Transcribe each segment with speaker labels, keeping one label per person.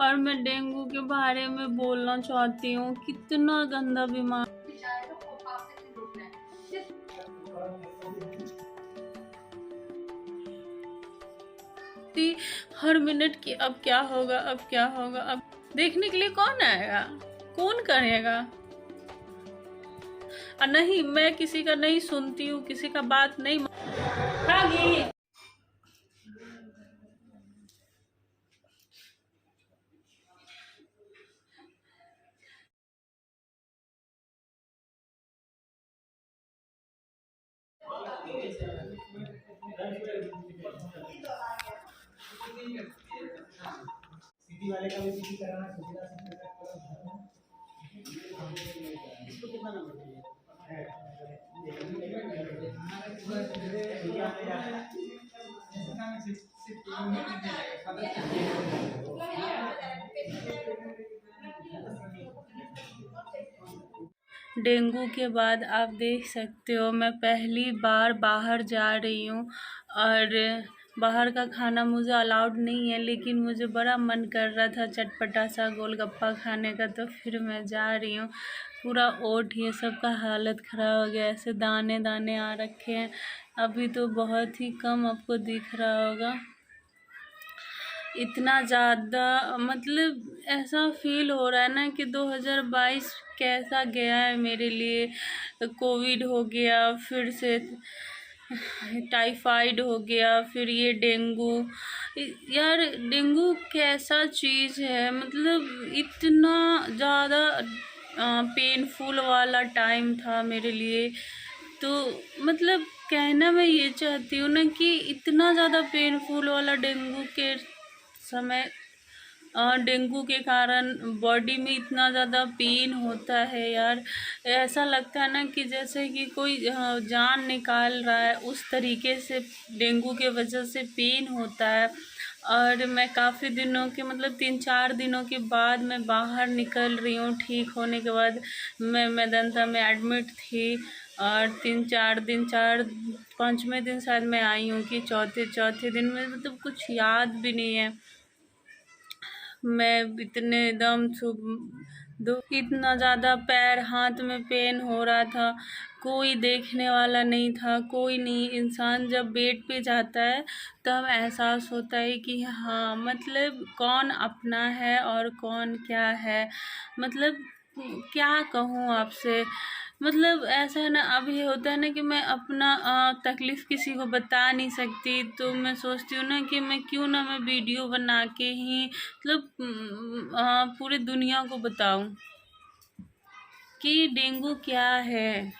Speaker 1: और मैं डेंगू के बारे में बोलना चाहती हूँ, कितना गंदा बीमारी। हर मिनट की अब क्या होगा, अब क्या होगा, अब देखने के लिए कौन आएगा, कौन करेगा। और नहीं, मैं किसी का नहीं सुनती हूँ, किसी का बात नहीं। सिटी वाले का भी सिटी कराना, इसको कितना नंबर चाहिए डेंगू के बाद आप देख सकते हो, मैं पहली बार बाहर जा रही हूँ और बाहर का खाना मुझे अलाउड नहीं है, लेकिन मुझे बड़ा मन कर रहा था चटपटा सा गोलगप्पा खाने का, तो फिर मैं जा रही हूँ। पूरा ओठ ये सब का हालत ख़राब हो गया, ऐसे दाने दाने आ रखे हैं। अभी तो बहुत ही कम आपको दिख रहा होगा, इतना ज़्यादा मतलब ऐसा फील हो रहा है ना कि 2022 कैसा गया है मेरे लिए। कोविड हो गया, फिर से टाइफाइड हो गया, फिर ये डेंगू। यार डेंगू कैसा चीज़ है, मतलब इतना ज़्यादा पेनफुल वाला टाइम था मेरे लिए। तो मतलब कहना मैं ये चाहती हूँ ना कि इतना ज़्यादा पेनफुल वाला डेंगू के समय, डेंगू के कारण बॉडी में इतना ज़्यादा पेन होता है यार। ऐसा लगता है ना कि जैसे कि कोई जान निकाल रहा है, उस तरीके से डेंगू के वजह से पेन होता है। और मैं काफ़ी दिनों के मतलब 3-4 दिनों के बाद मैं बाहर निकल रही हूँ, ठीक होने के बाद। मैं मेदांता में एडमिट थी और 3-4 दिन, 4-5वें दिन शायद मैं आई हूँ कि चौथे दिन में मतलब कुछ याद भी नहीं है। मैं इतने दम इतना ज़्यादा पैर हाथ में पेन हो रहा था, कोई देखने वाला नहीं था, कोई नहीं। इंसान जब बेड पे जाता है तब एहसास होता है कि हाँ मतलब कौन अपना है और कौन क्या है। मतलब क्या कहूँ आपसे, मतलब ऐसा है ना, अभी होता है ना कि मैं अपना तकलीफ़ किसी को बता नहीं सकती, तो मैं सोचती हूँ ना कि मैं वीडियो बना के ही मतलब पूरी दुनिया को बताऊँ कि डेंगू क्या है।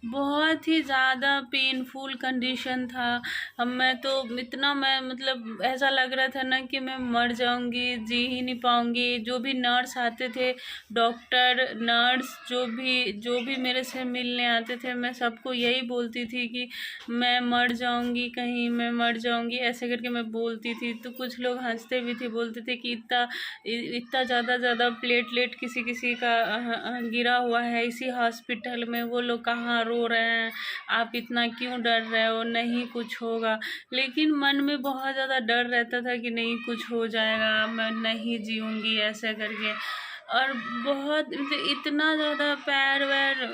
Speaker 1: बहुत ही ज़्यादा पेनफुल कंडीशन था। मैं तो इतना मैं मतलब ऐसा लग रहा था ना कि मैं मर जाऊंगी, जी ही नहीं पाऊंगी। जो भी नर्स आते थे, डॉक्टर नर्स जो भी मेरे से मिलने आते थे, मैं सबको यही बोलती थी कि मैं मर जाऊंगी, कहीं मैं मर जाऊंगी, ऐसे करके मैं बोलती थी। तो कुछ लोग हंसते भी थे, बोलते थे कि इतना ज़्यादा प्लेटलेट किसी किसी का गिरा हुआ है इसी हॉस्पिटल में, वो लोग कहाँ रो रहे हैं, आप इतना क्यों डर रहे हो, नहीं कुछ होगा। लेकिन मन में बहुत ज़्यादा डर रहता था कि नहीं कुछ हो जाएगा, मैं नहीं जीऊँगी ऐसे करके। और बहुत इतना ज़्यादा पैर वैर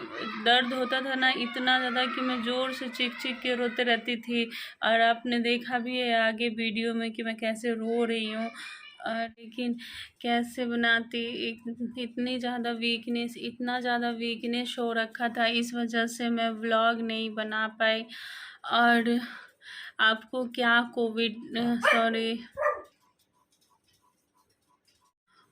Speaker 1: दर्द होता था ना, इतना ज़्यादा कि मैं ज़ोर से चीख के रोते रहती थी। और आपने देखा भी है आगे वीडियो में कि मैं कैसे रो रही हूँ। और लेकिन कैसे बनाती, इतना ज़्यादा वीकनेस हो रखा था, इस वजह से मैं व्लॉग नहीं बना पाई। और आपको क्या सॉरी।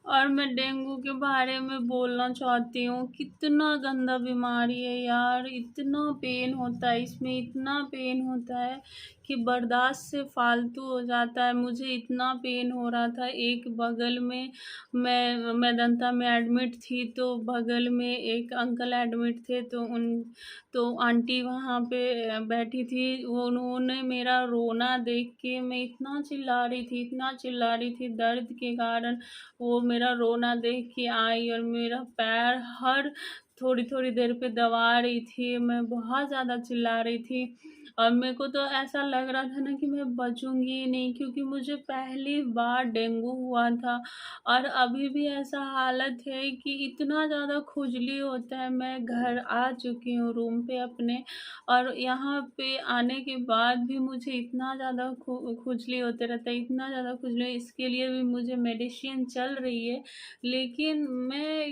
Speaker 1: और मैं डेंगू के बारे में बोलना चाहती हूँ, कितना गंदा बीमारी है यार, इतना पेन होता है इसमें, इतना पेन होता है कि बर्दाश्त से फालतू हो जाता है। मुझे इतना पेन हो रहा था, एक बगल में मैं मेदांता में एडमिट थी, तो बगल में एक अंकल एडमिट थे, तो आंटी वहाँ पे बैठी थी। उन्होंने मेरा रोना देख के, मैं इतना चिल्ला रही थी दर्द के कारण। वो मेरा रोना देख के आई और मेरा पैर हर थोड़ी थोड़ी देर पे दबा रही थी, मैं बहुत ज़्यादा चिल्ला रही थी। और मेरे को तो ऐसा लग रहा था ना कि मैं बचूंगी ही नहीं, क्योंकि मुझे पहली बार डेंगू हुआ था। और अभी भी ऐसा हालत है कि इतना ज़्यादा खुजली होता है। मैं घर आ चुकी हूँ रूम पे अपने, और यहाँ पे आने के बाद भी मुझे इतना ज़्यादा खुजली होते रहता है, इतना ज़्यादा खुजली। इसके लिए भी मुझे मेडिसिन चल रही है, लेकिन मैं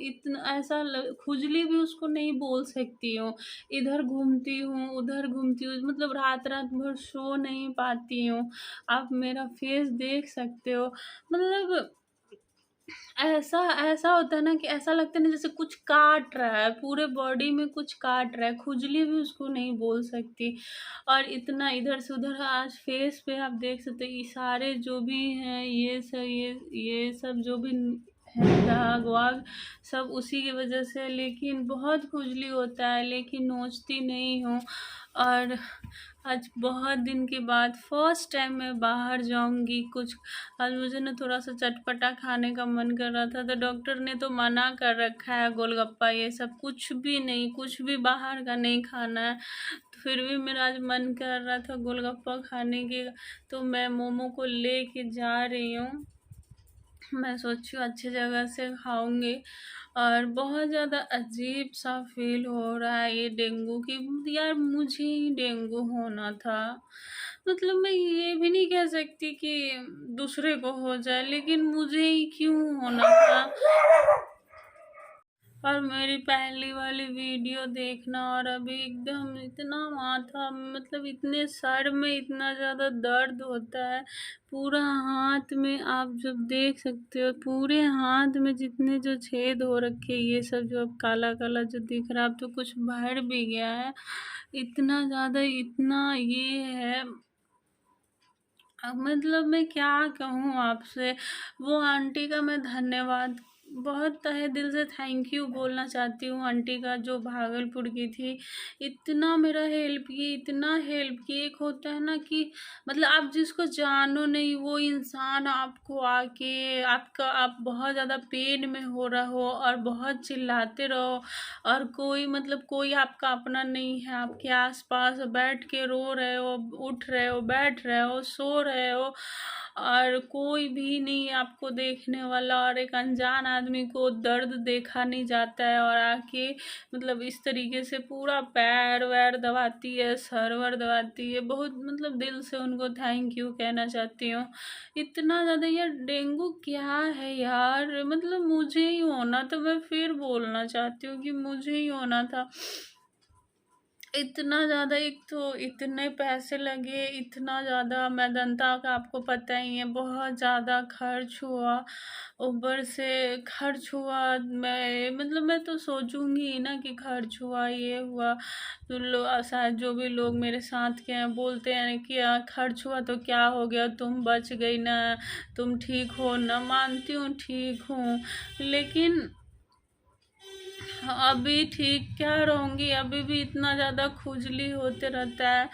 Speaker 1: इतना ऐसा खुजली भी उसको नहीं बोल सकती हूँ। इधर घूमती हूँ, उधर घूमती हूँ, मतलब रात रात भर सो नहीं पाती हूँ। आप मेरा फेस देख सकते हो, मतलब ऐसा ऐसा होता है ना कि ऐसा लगता है ना जैसे कुछ काट रहा है, पूरे बॉडी में कुछ काट रहा है। खुजली भी उसको नहीं बोल सकती। और इतना इधर से उधर, आज फेस पे आप देख सकते हो, ये सारे जो भी हैं, ये सब जो भी है दाग वाग, सब उसी की वजह से। लेकिन बहुत खुजली होता है, लेकिन नोचती नहीं हूँ। और आज बहुत दिन के बाद फर्स्ट टाइम मैं बाहर जाऊंगी कुछ। आज मुझे ना थोड़ा सा चटपटा खाने का मन कर रहा था, तो डॉक्टर ने तो मना कर रखा है, गोलगप्पा ये सब कुछ भी नहीं, कुछ भी बाहर का नहीं खाना है। तो फिर भी मेरा आज मन कर रहा था गोलगप्पा खाने के, तो मैं मोमो को लेके जा रही हूँ। मैं सोची हूँ अच्छी जगह से खाऊंगी। और बहुत ज़्यादा अजीब सा फील हो रहा है ये डेंगू की, यार मुझे ही डेंगू होना था। मतलब मैं ये भी नहीं कह सकती कि दूसरे को हो जाए, लेकिन मुझे ही क्यों होना था। और मेरी पहली वाली वीडियो देखना, और अभी एकदम इतना माथा, मतलब इतने सर में इतना ज़्यादा दर्द होता है। पूरा हाथ में आप जब देख सकते हो, पूरे हाथ में जितने जो छेद हो रखे, ये सब जो अब काला काला जो दिख रहा है, अब तो कुछ बढ़ भी गया है। इतना ज़्यादा, इतना ये है। अब मतलब मैं क्या कहूँ आपसे। वो आंटी का मैं धन्यवाद, बहुत तहे दिल से थैंक यू बोलना चाहती हूँ आंटी का, जो भागलपुर की थी। इतना मेरा हेल्प की, इतना हेल्प की। एक होता है ना कि मतलब आप जिसको जानो नहीं, वो इंसान आपको आके आपका, आप बहुत ज़्यादा पेन में हो रहा हो और बहुत चिल्लाते रहो, और कोई मतलब कोई आपका अपना नहीं है, आपके आसपास बैठ के रो रहे हो, उठ रहे हो, बैठ रहे हो, सो रहे हो, और कोई भी नहीं है आपको देखने वाला। और एक अनजान आदमी को दर्द देखा नहीं जाता है, और आके मतलब इस तरीके से पूरा पैर वैर दबाती है, सर वर दबाती है। बहुत मतलब दिल से उनको थैंक यू कहना चाहती हूँ। इतना ज़्यादा यार डेंगू क्या है यार, मतलब मुझे ही होना, तो मैं फिर बोलना चाहती हूँ कि मुझे ही होना था। इतना ज़्यादा, एक तो इतने पैसे लगे, इतना ज़्यादा मेदांता का आपको पता ही है, बहुत ज़्यादा खर्च हुआ। ऊपर से खर्च हुआ, मैं मतलब मैं तो सोचूंगी ही ना कि खर्च हुआ, ये हुआ। तो शायद जो भी लोग मेरे साथ के हैं बोलते हैं कि खर्च हुआ तो क्या हो गया, तुम बच गई ना, तुम ठीक हो ना। मानती हूँ ठीक हूँ, लेकिन अभी ठीक क्या रहूँगी, अभी भी इतना ज़्यादा खुजली होते रहता है।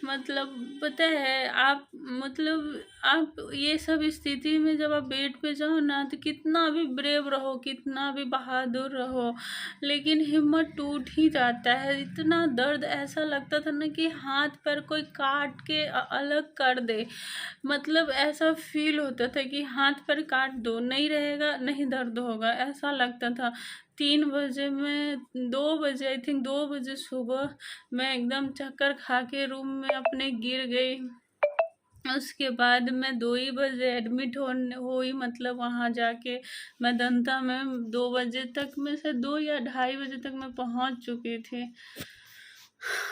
Speaker 1: मतलब पता है आप, मतलब आप ये सब स्थिति में जब आप बेड पे जाओ ना, तो कितना भी ब्रेव रहो, कितना भी बहादुर रहो, लेकिन हिम्मत टूट ही जाता है। इतना दर्द, ऐसा लगता था ना कि हाथ पर कोई काट के अलग कर दे। मतलब ऐसा फील होता था कि हाथ पर काट दो, नहीं रहेगा, नहीं दर्द होगा, ऐसा लगता था। 3 बजे में, 2 बजे, आई थिंक 2 बजे सुबह मैं एकदम चक्कर खा के रूम में अपने गिर गई। उसके बाद मैं 2 ही बजे एडमिट हुई, मतलब वहाँ जाके मेदांता में 2 बजे तक में से 2 या 2:30 बजे तक मैं पहुँच चुकी थी।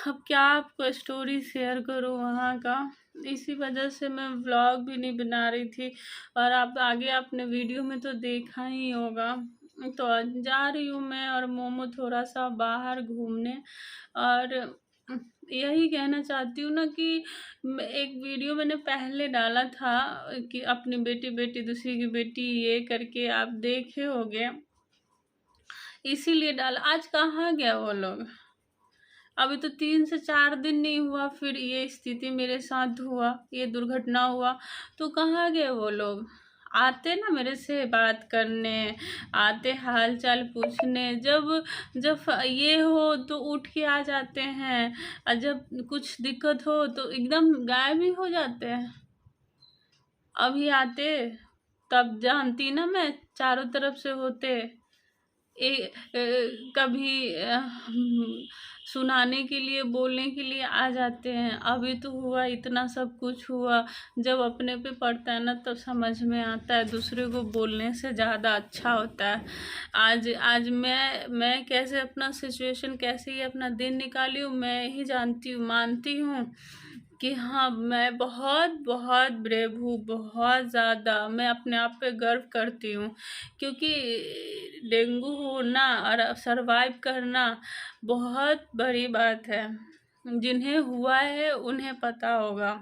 Speaker 1: अब क्या आपको स्टोरी शेयर करूँ वहाँ का, इसी वजह से मैं व्लॉग भी नहीं बना रही थी। और आप आगे आपने वीडियो में तो देखा ही होगा। तो जा रही हूँ मैं और मोमो थोड़ा सा बाहर घूमने। और यही कहना चाहती हूँ ना कि एक वीडियो मैंने पहले डाला था कि अपनी बेटी बेटी दूसरी की बेटी, ये करके आप देखे होंगे, इसीलिए डाला। आज कहाँ गया वो लोग, अभी तो 3 से 4 दिन नहीं हुआ, फिर ये स्थिति मेरे साथ हुआ, ये दुर्घटना हुआ, तो कहाँ गए वो लोग। आते ना मेरे से बात करने, आते हाल चाल पूछने, जब जब ये हो तो उठ के आ जाते हैं, और जब कुछ दिक्कत हो तो एकदम गायब ही हो जाते हैं। अभी आते तब जानती ना मैं, चारों तरफ से होते कभी सुनाने के लिए, बोलने के लिए आ जाते हैं। अभी तो हुआ, इतना सब कुछ हुआ, जब अपने पे पड़ता है ना तब समझ में आता है, दूसरे को बोलने से ज़्यादा अच्छा होता है। आज आज मैं कैसे अपना सिचुएशन, कैसे ही अपना दिन निकाली हूँ, मैं ही जानती हूँ, मानती हूँ कि हाँ, मैं बहुत बहुत ब्रेव हूँ, बहुत ज़्यादा। मैं अपने आप पे गर्व करती हूँ, क्योंकि डेंगू होना और सरवाइव करना बहुत बड़ी बात है। जिन्हें हुआ है उन्हें पता होगा।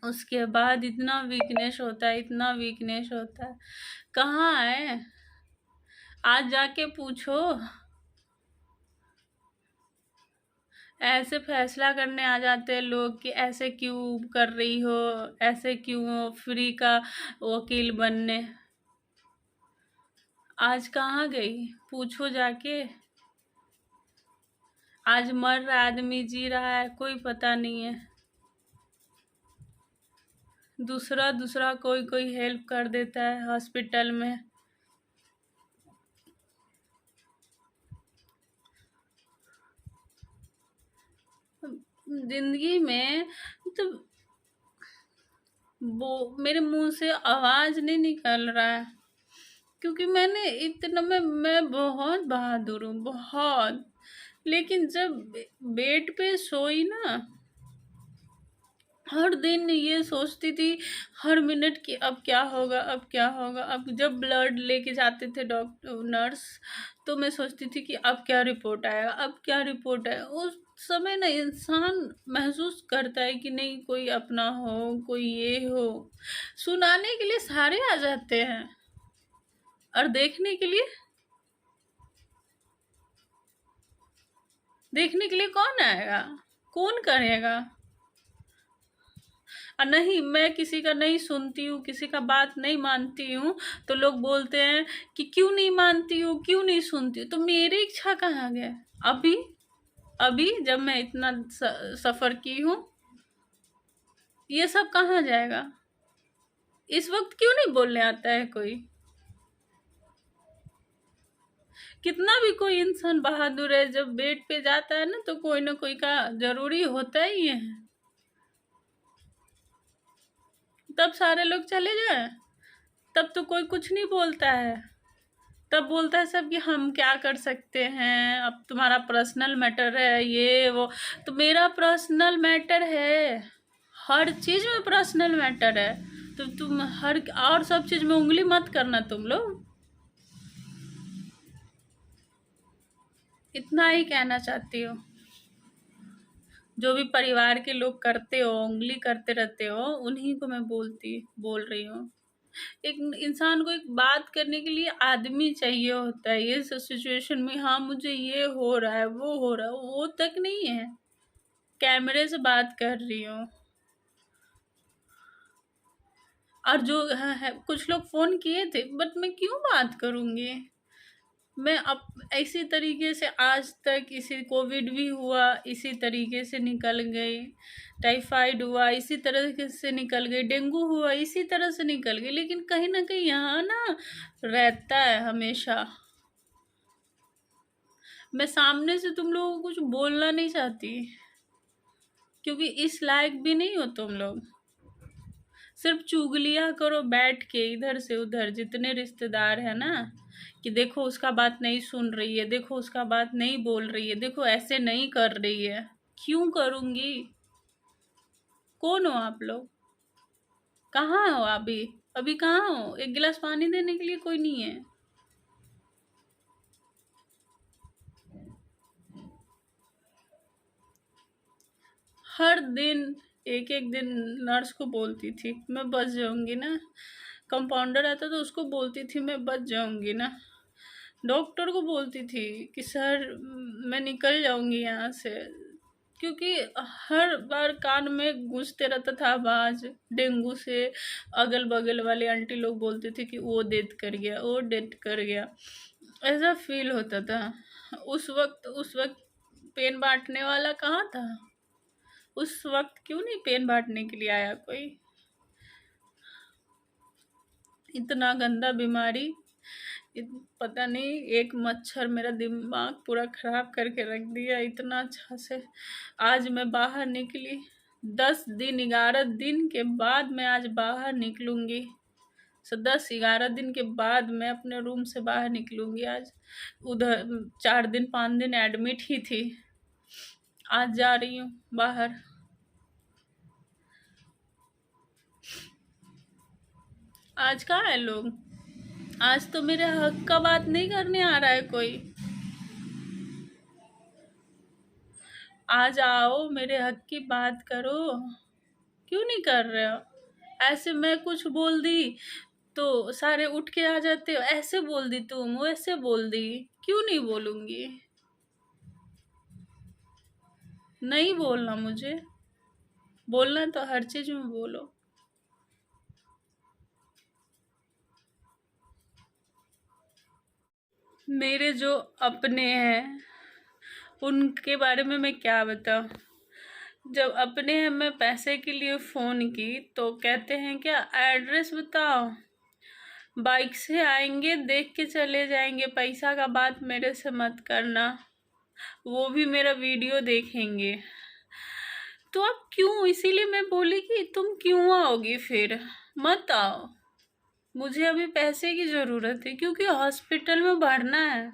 Speaker 1: उसके बाद इतना वीकनेस होता है, इतना वीकनेस होता है। कहाँ है, आज जाके पूछो। ऐसे फैसला करने आ जाते हैं लोग कि ऐसे क्यों कर रही हो, ऐसे क्यों फ्री का वकील बनने। आज कहाँ गई, पूछो जाके। आज मर रहा आदमी, जी रहा है, कोई पता नहीं है। दूसरा दूसरा कोई कोई हेल्प कर देता है हॉस्पिटल में। जिंदगी में तो वो मेरे मुंह से आवाज नहीं निकल रहा है, क्योंकि मैंने इतना, मैं बहुत बहादुर हूँ, बहुत। लेकिन जब बेड पे सोई ना, हर दिन ये सोचती थी, हर मिनट कि अब क्या होगा, अब क्या होगा। अब जब ब्लड लेके जाते थे डॉक्टर नर्स, तो मैं सोचती थी कि अब क्या रिपोर्ट आएगा, अब क्या रिपोर्ट आएगा। उस समय ना इंसान महसूस करता है कि नहीं, कोई अपना हो, कोई ये हो। सुनाने के लिए सारे आ जाते हैं, और देखने के लिए कौन आएगा, कौन करेगा। और नहीं, मैं किसी का नहीं सुनती हूँ, किसी का बात नहीं मानती हूँ, तो लोग बोलते हैं कि क्यों नहीं मानती हूँ, क्यों नहीं सुनती हूँ। तो मेरी इच्छा कहाँ गया अभी? अभी जब मैं इतना सफर की हूँ, ये सब कहाँ जाएगा? इस वक्त क्यों नहीं बोलने आता है कोई? कितना भी कोई इंसान बहादुर है, जब बेड पे जाता है ना तो कोई ना कोई का जरूरी होता ही है। तब सारे लोग चले जाए, तब तो कोई कुछ नहीं बोलता है। तब बोलता है सब कि हम क्या कर सकते हैं, अब तुम्हारा पर्सनल मैटर है, ये वो। तो मेरा पर्सनल मैटर है, हर चीज में पर्सनल मैटर है। तो तुम हर और सब चीज में उंगली मत करना तुम लोग। इतना ही कहना चाहती हूँ। जो भी परिवार के लोग करते हो, उंगली करते रहते हो, उन्हीं को मैं बोल रही हूँ। एक इंसान को एक बात करने के लिए आदमी चाहिए होता है, ये सब सिचुएशन में। हाँ, मुझे ये हो रहा है, वो हो रहा है, वो तक नहीं है। कैमरे से बात कर रही हूँ। और जो है, कुछ लोग फोन किए थे, बट मैं क्यों बात करूंगी। मैं अब इसी तरीके से आज तक, इसी कोविड भी हुआ इसी तरीके से निकल गई, टाइफाइड हुआ इसी तरह से निकल गई, डेंगू हुआ इसी तरह से निकल गई। लेकिन कहीं ना कहीं यहाँ ना रहता है हमेशा। मैं सामने से तुम लोगों को कुछ बोलना नहीं चाहती, क्योंकि इस लायक भी नहीं हो तुम लोग। सिर्फ चुगलियाँ करो बैठ के इधर से उधर, जितने रिश्तेदार है ना, कि देखो उसका बात नहीं सुन रही है, देखो उसका बात नहीं बोल रही है, देखो ऐसे नहीं कर रही है। क्यों करूंगी? कौन हो आप लोग? कहाँ हो अभी? अभी कहाँ हो? एक गिलास पानी देने के लिए कोई नहीं है। हर दिन एक एक दिन नर्स को बोलती थी मैं बच जाऊंगी ना, कंपाउंडर आता तो उसको बोलती थी मैं बच जाऊंगी ना, डॉक्टर को बोलती थी कि सर मैं निकल जाऊंगी यहाँ से, क्योंकि हर बार कान में गूंजते रहता था आवाज डेंगू से। अगल बगल वाले आंटी लोग बोलते थे कि वो डेथ कर गया, वो डेथ कर गया, ऐसा फील होता था। उस वक्त पेन बांटने वाला कहाँ था? उस वक्त क्यों नहीं पेन बांटने के लिए आया कोई? इतना गंदा बीमारी, पता नहीं, एक मच्छर मेरा दिमाग पूरा खराब करके रख दिया इतना अच्छा से। आज मैं बाहर निकली, 10 दिन 11 दिन के बाद मैं आज बाहर निकलूंगी। 10 11 दिन के बाद मैं अपने रूम से बाहर निकलूंगी आज। उधर 4 दिन 5 दिन एडमिट ही थी, आज जा रही हूँ बाहर। आज कहाँ है लोग? आज तो मेरे हक का बात नहीं करने आ रहा है कोई। आज आओ, मेरे हक की बात करो। क्यों नहीं कर रहे हो? ऐसे मैं कुछ बोल दी तो सारे उठ के आ जाते हो, ऐसे बोल दी तुम, वैसे बोल दी। क्यों नहीं बोलूंगी? नहीं बोलना मुझे, बोलना तो हर चीज में बोलो। मेरे जो अपने हैं उनके बारे में मैं क्या बताऊं। जब अपने हैं, मैं पैसे के लिए फ़ोन की तो कहते हैं क्या एड्रेस बताओ, बाइक से आएंगे देख के चले जाएंगे, पैसा का बात मेरे से मत करना, वो भी मेरा वीडियो देखेंगे। तो अब क्यों, इसीलिए मैं बोली कि तुम क्यों आओगी फिर, मत आओ। मुझे अभी पैसे की ज़रूरत है क्योंकि हॉस्पिटल में भरना है।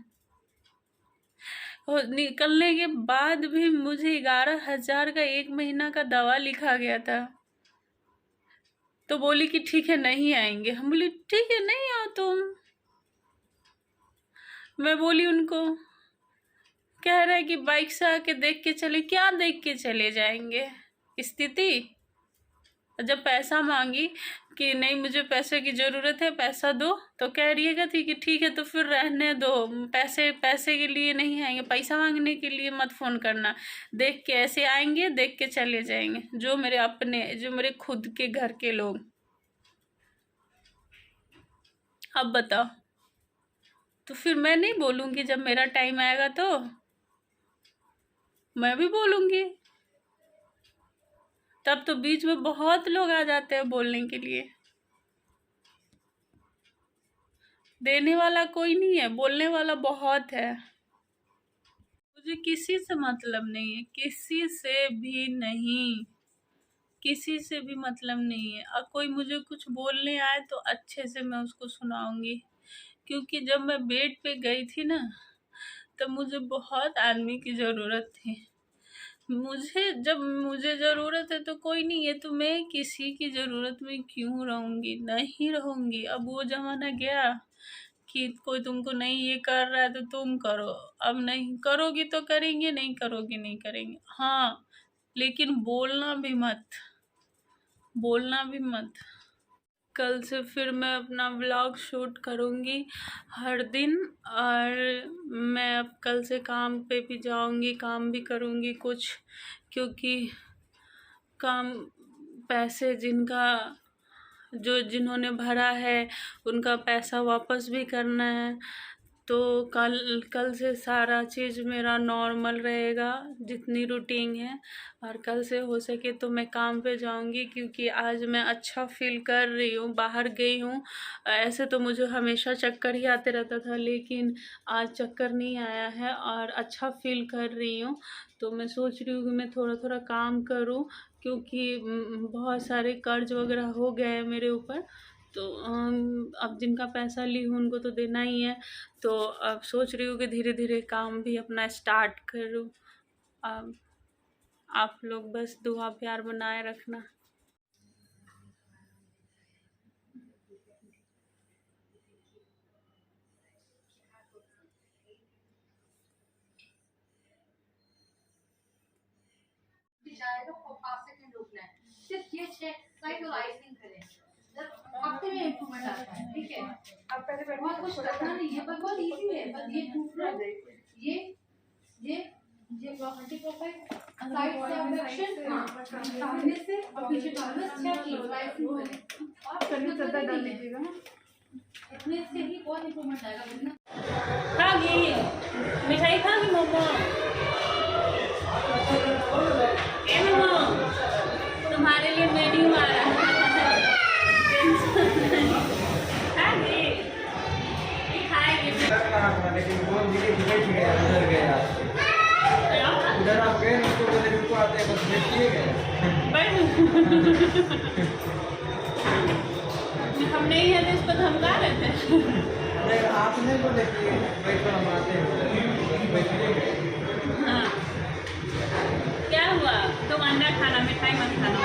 Speaker 1: और निकलने के बाद भी मुझे 11,000 का 1 महीना का दवा लिखा गया था। तो बोली कि ठीक है नहीं आएंगे। हम बोली ठीक है नहीं आओ तुम। मैं बोली उनको, कह रहा है कि बाइक से आके देख के चले। क्या देख के चले जाएंगे? स्थिति। जब पैसा मांगी कि नहीं मुझे पैसे की ज़रूरत है, पैसा दो, तो कह रही थी कि ठीक है तो फिर रहने दो, पैसे पैसे के लिए नहीं आएंगे, पैसा मांगने के लिए मत फ़ोन करना, देख के ऐसे आएंगे देख के चले जाएंगे। जो मेरे अपने, जो मेरे खुद के घर के लोग। अब बताओ, तो फिर मैं नहीं बोलूँगी? जब मेरा टाइम आएगा तो मैं भी बोलूँगी। तब तो बीच में बहुत लोग आ जाते हैं बोलने के लिए। देने वाला कोई नहीं है, बोलने वाला बहुत है। मुझे किसी से मतलब नहीं है, किसी से भी नहीं, किसी से भी मतलब नहीं है। अब कोई मुझे कुछ बोलने आए तो अच्छे से मैं उसको सुनाऊंगी। क्योंकि जब मैं बेड पे गई थी ना, तब मुझे बहुत आदमी की ज़रूरत थी। जब मुझे ज़रूरत है तो कोई नहीं है, तो मैं किसी की ज़रूरत में क्यों रहूँगी? नहीं रहूँगी। अब वो ज़माना गया कि कोई तुमको नहीं ये कर रहा है तो तुम करो। अब नहीं करोगी तो करेंगे, नहीं करोगी नहीं करेंगे। हाँ, लेकिन बोलना भी मत, बोलना भी मत। कल से फिर मैं अपना व्लॉग शूट करूँगी हर दिन। और मैं अब कल से काम पे भी जाऊँगी, काम भी करूँगी कुछ, क्योंकि काम, पैसे जिन्होंने भरा है उनका पैसा वापस भी करना है। तो कल से सारा चीज़ मेरा नॉर्मल रहेगा, जितनी रूटीन है। और कल से हो सके तो मैं काम पे जाऊंगी, क्योंकि आज मैं अच्छा फील कर रही हूँ, बाहर गई हूँ। ऐसे तो मुझे हमेशा चक्कर ही आते रहता था, लेकिन आज चक्कर नहीं आया है और अच्छा फील कर रही हूँ। तो मैं सोच रही हूँ कि मैं थोड़ा थोड़ा काम करूँ, क्योंकि बहुत सारे कर्ज वगैरह हो गए हैं मेरे ऊपर। तो अब जिनका पैसा ली हूँ उनको तो देना ही है। तो अब सोच रही हूँ कि धीरे धीरे काम भी अपना स्टार्ट करूँ। अब आप लोग बस दुआ प्यार बनाए रखना।
Speaker 2: जाएगा और 5 सेकंड रुकना है, सिर्फ ये 6 साइकिल करें, हफ्ते में इम्प्रूवमेंट आता है। ठीक है, अब पहले बहुत कुछ करना नहीं है, बस बहुत इजी है। बस ये टूट लो, ये ये प्रॉपर्टी प्रोफाइल साइड से ऑब्जेक्शन, हाँ सामने से और पीछे डालना, अच्छा की राइटिंग करें और करने चलता डाल लीजिएगा। इतने से ही बहुत इंप्रूवमेंट आएगा ना।
Speaker 1: खागी मिठाई, खागी मोमो। ए मोमो, तुम्हारे लिए मेन्यू आ रहा है, खागी ये खाएगी।
Speaker 3: लेकिन वो धीरे धीरे उधर गया, उधर आप गए ना तो बोले रुको आते हैं, बस देखिए गए।
Speaker 1: हम नहीं है तो इसको धमका रहे थे।
Speaker 3: अरे आप नहीं बोले कि बैठो हम आते हैं, बैठिए गए।
Speaker 1: हाँ क्या हुआ, तुम अंडा खाना, मिठाई मत खाना।